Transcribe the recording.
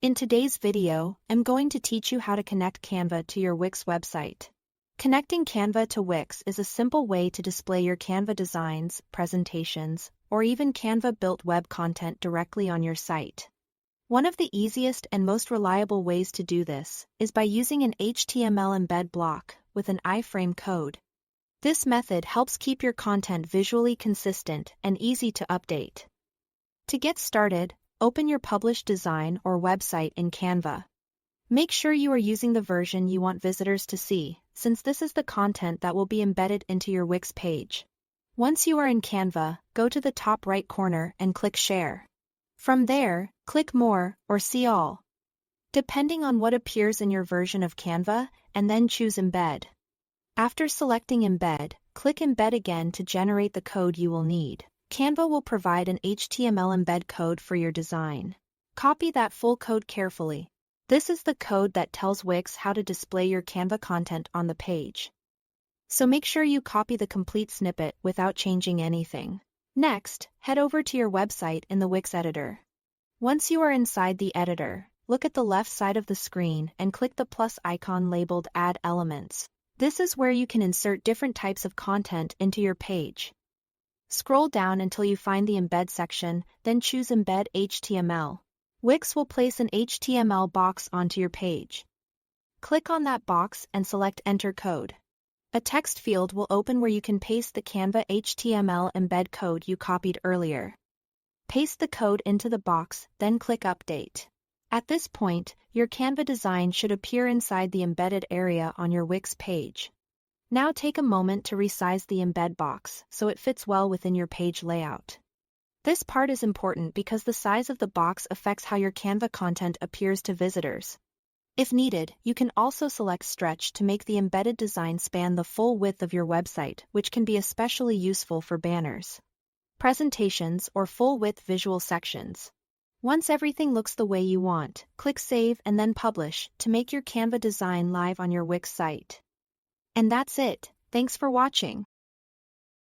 In today's video, I'm going to teach you how to connect Canva to your Wix website. Connecting Canva to Wix is a simple way to display your Canva designs, presentations, or even Canva-built web content directly on your site. One of the easiest and most reliable ways to do this is by using an HTML embed block with an iframe code. This method helps keep your content visually consistent and easy to update. To get started, open your published design or website in Canva. Make sure you are using the version you want visitors to see, since this is the content that will be embedded into your Wix page. Once you are in Canva, go to the top right corner and click Share. From there, click More or See All, depending on what appears in your version of Canva, and then choose Embed. After selecting Embed, click Embed again to generate the code you will need. Canva will provide an HTML embed code for your design. Copy that full code carefully. This is the code that tells Wix how to display your Canva content on the page. So make sure you copy the complete snippet without changing anything. Next, head over to your website in the Wix editor. Once you are inside the editor, look at the left side of the screen and click the plus icon labeled Add Elements. This is where you can insert different types of content into your page. Scroll down until you find the Embed section, then choose Embed HTML. Wix will place an HTML box onto your page. Click on that box and select Enter Code. A text field will open where you can paste the Canva HTML embed code you copied earlier. Paste the code into the box, then click Update. At this point, your Canva design should appear inside the embedded area on your Wix page. Now take a moment to resize the embed box so it fits well within your page layout. This part is important because the size of the box affects how your Canva content appears to visitors. If needed, you can also select Stretch to make the embedded design span the full width of your website, which can be especially useful for banners, presentations, or full-width visual sections. Once everything looks the way you want, click Save and then Publish to make your Canva design live on your Wix site. And that's it. Thanks for watching.